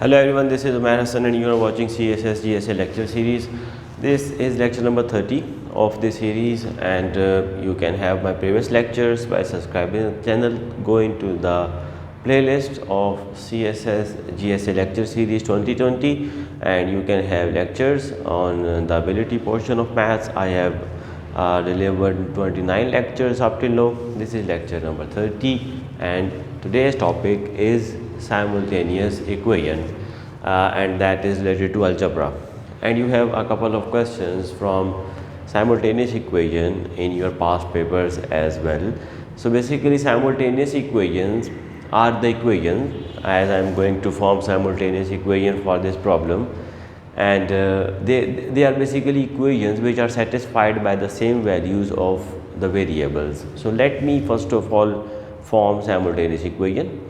Hello everyone, this is Umair Hassan and you are watching CSS GSA lecture series. This is lecture number 30 of this series, and you can have my previous lectures by subscribing to the channel. Go into the playlist of CSS GSA lecture series 2020 and you can have lectures on the ability portion of maths. I have delivered 29 lectures up till now. This is lecture number 30 and today's topic is simultaneous equation, and that is related to algebra. And you have a couple of questions from simultaneous equation in your past papers as well. So basically simultaneous equations are the equations, as I am going to form simultaneous equation for this problem, and they are basically equations which are satisfied by the same values of the variables. So let me first of all form simultaneous equation.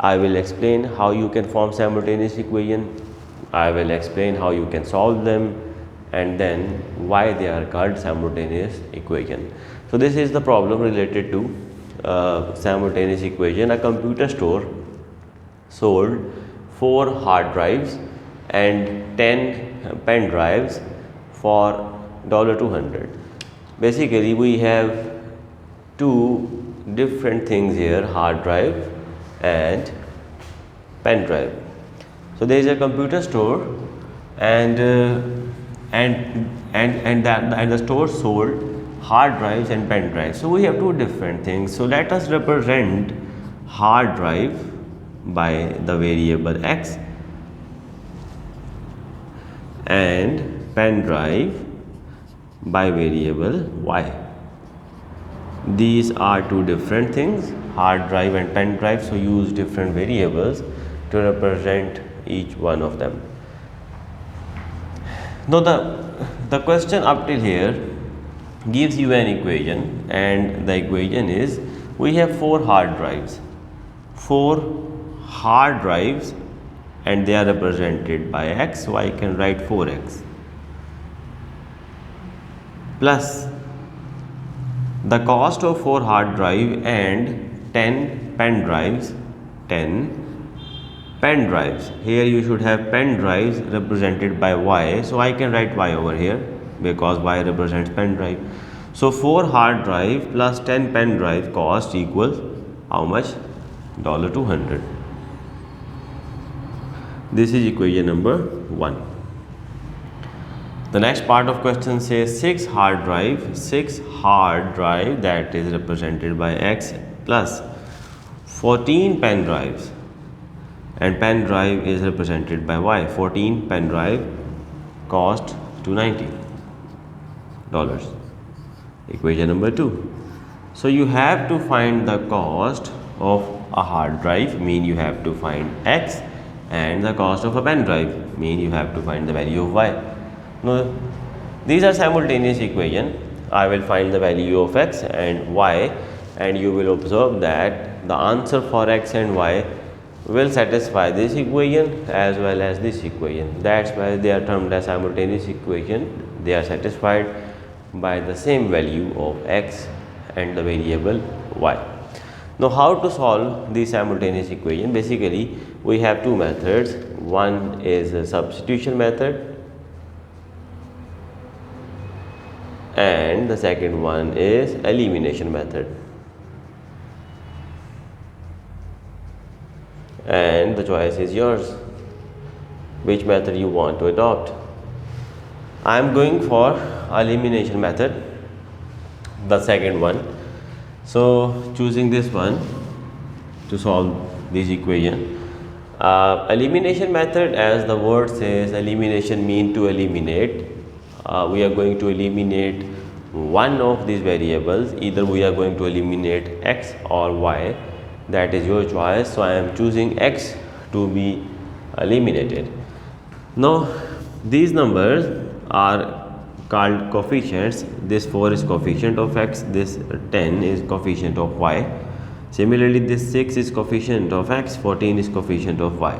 I will explain how you can form simultaneous equation, I will explain how you can solve them, and then why they are called simultaneous equation. So this is the problem related to simultaneous equation. A computer store sold 4 hard drives and 10 pen drives for $200. Basically we have two different things here, hard drive and pen drive. So there is a computer store and the store sold hard drives and pen drives. So we have two different things. So let us represent hard drive by the variable x and pen drive by variable y. These are two different things, hard drive and pen drive, so use different variables to represent each one of them. Now the question up till here gives you an equation, and the equation is we have 4 hard drives and they are represented by x, so I can write 4x plus the cost of 4 hard drive and 10 pen drives, 10 pen drives. Here you should have pen drives represented by y, so I can write y over here because y represents pen drive. So 4 hard drive plus 10 pen drive cost equals how much? $200. This is equation number 1. The next part of question says 6 hard drive that is represented by x plus 14 pen drives, and pen drive is represented by y. 14 pen drive cost $290. Equation number 2. So you have to find the cost of a hard drive, mean you have to find x, and the cost of a pen drive, mean you have to find the value of y. Now these are simultaneous equation. I will find the value of x and y, and you will observe that the answer for x and y will satisfy this equation as well as this equation. That's why they are termed as simultaneous equation. They are satisfied by the same value of x and the variable y. Now how to solve the simultaneous equation? Basically we have two methods. One is a substitution method and the second one is elimination method, and the choice is yours which method you want to adopt. I am going for elimination method, the second one. So choosing this one to solve this equation. Elimination method, as the word says, elimination mean to eliminate. We are going to eliminate one of these variables. Either we are going to eliminate x or y, that is your choice. So I am choosing x to be eliminated. Now these numbers are called coefficients. This 4 is coefficient of x, this 10 is coefficient of y. Similarly this 6 is coefficient of x, 14 is coefficient of y.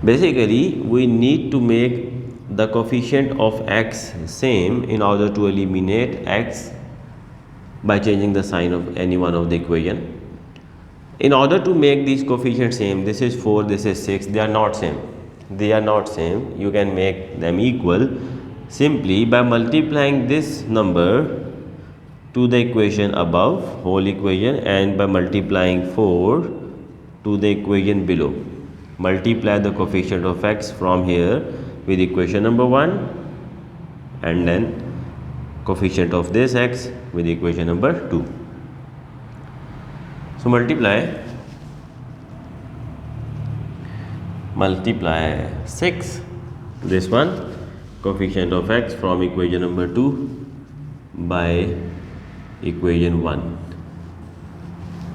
Basically we need to make the coefficient of x same in order to eliminate x by changing the sign of any one of the equation. In order to make these coefficients same, this is 4, this is 6, they are not same. They are not same. You can make them equal simply by multiplying this number to the equation above, whole equation, and by multiplying 4 to the equation below. Multiply the coefficient of x from here with equation number 1 and then coefficient of this x with equation number 2. So multiply 6, this one, coefficient of x from equation number 2 by equation 1,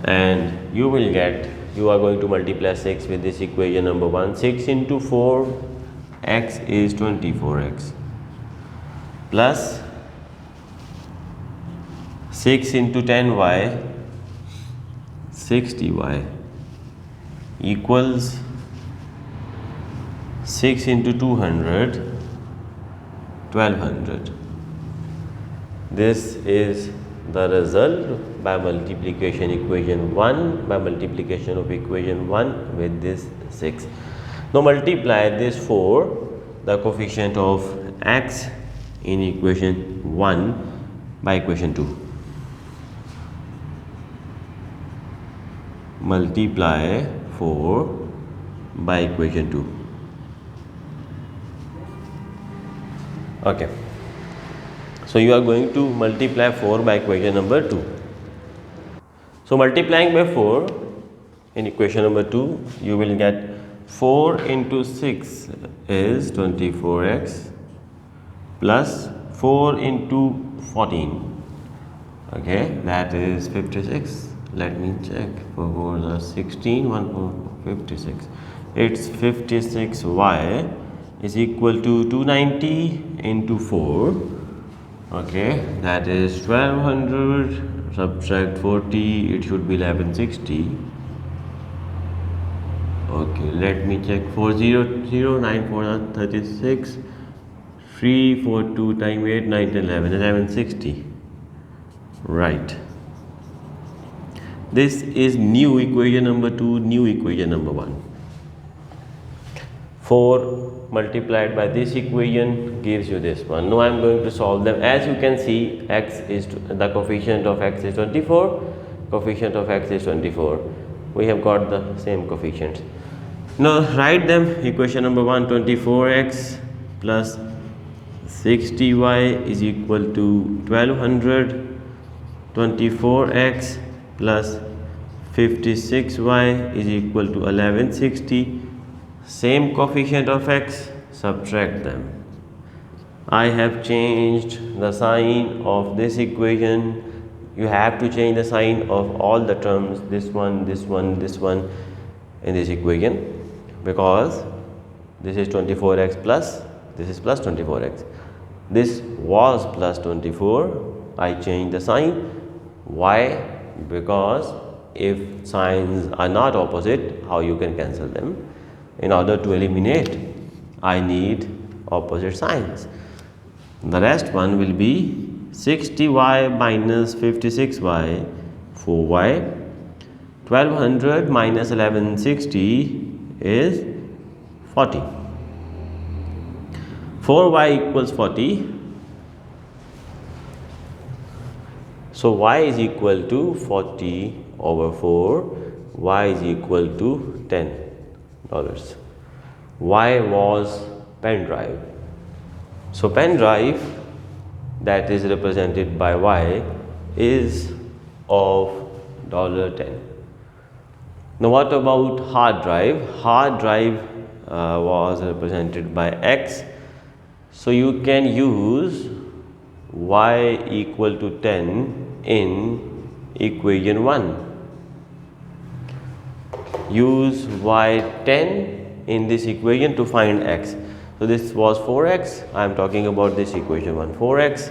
and you will get, you are going to multiply 6 with this equation number 1. 6 into 4 x is 24x plus 6 into 10y 60y equals 6 into 200 1200. This is the result by multiplication equation 1 by multiplication of equation 1 with this 6. Now multiply this 4, the coefficient of x in equation 1 by equation 2. Multiply 4 by equation 2. Okay. So you are going to multiply 4 by equation number 2. So multiplying by 4 in equation number 2, you will get 4 into 6 is 24x plus 4 into 14. Okay, that is 56. Let me check. 4 4 is 16, 1 4 56. It's 56y is equal to 290 into 4. Okay, that is 1200, subtract 40, it should be 1160. Okay, let me check. 400, 9 4 36, 3 4 2 times 8 9 11 1160. Right. This is new equation number 2, new equation number 1. 4 multiplied by this equation gives you this one. Now I am going to solve them. As you can see, x is the coefficient of x is 24, coefficient of x is 24. We have got the same coefficients. Now write them. Equation number 1, 24x plus 60y is equal to 1200, 24x plus 56y is equal to 1160. Same coefficient of x, subtract them. I have changed the sign of this equation. You have to change the sign of all the terms, this one, this one, this one in this equation, because this is 24x plus, this is plus 24x. This was plus 24. I changed the sign. Why? Because if signs are not opposite, how you can cancel them? In order to eliminate, I need opposite signs. The rest one will be 60y minus 56y, 4y. 1200 minus 1160 is 40. 4y equals 40. So y is equal to 40 over 4. Y is equal to $10. Y was pen drive. So pen drive that is represented by y is of $10. Now what about hard drive? Hard drive was represented by x. So you can use y equal to 10 in equation 1. Use y10 in this equation to find x. So this was 4x. I am talking about this equation 1. 4x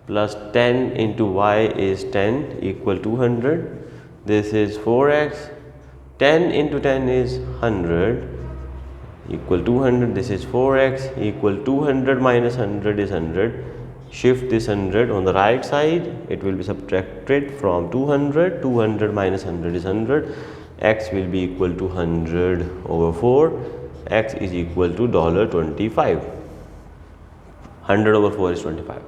plus 10 into y is 10 equal 200. This is 4x. 10 into 10 is 100 equal 200. This is 4x equal 200 minus 100 is 100. shift this 100 on the right side, it will be subtracted from 200. 200 minus 100 is 100. X will be equal to 100 over 4. X is equal to $25. 100 over 4 is 25.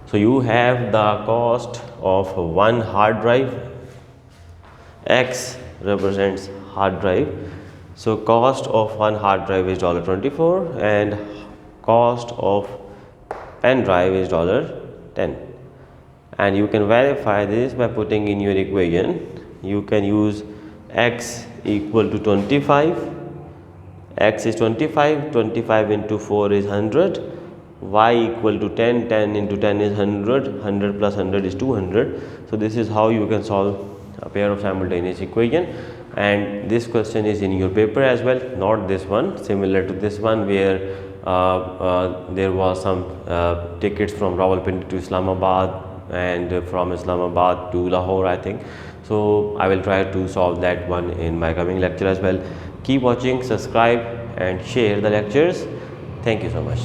So you have the cost of one hard drive. X represents hard drive. So cost of one hard drive is $24 and cost of pen drive is $10. And you can verify this by putting in your equation. You can use X equal to 25. X is 25. 25 into 4 is 100. Y equal to 10. 10 into 10 is 100. 100 plus 100 is 200. So this is how you can solve a pair of simultaneous equation. And this question is in your paper as well, not this one, similar to this one where there was some tickets from Rawalpindi to Islamabad and from Islamabad to Lahore, I think. So I will try to solve that one in my coming lecture as well. Keep watching, subscribe and share the lectures. Thank you so much.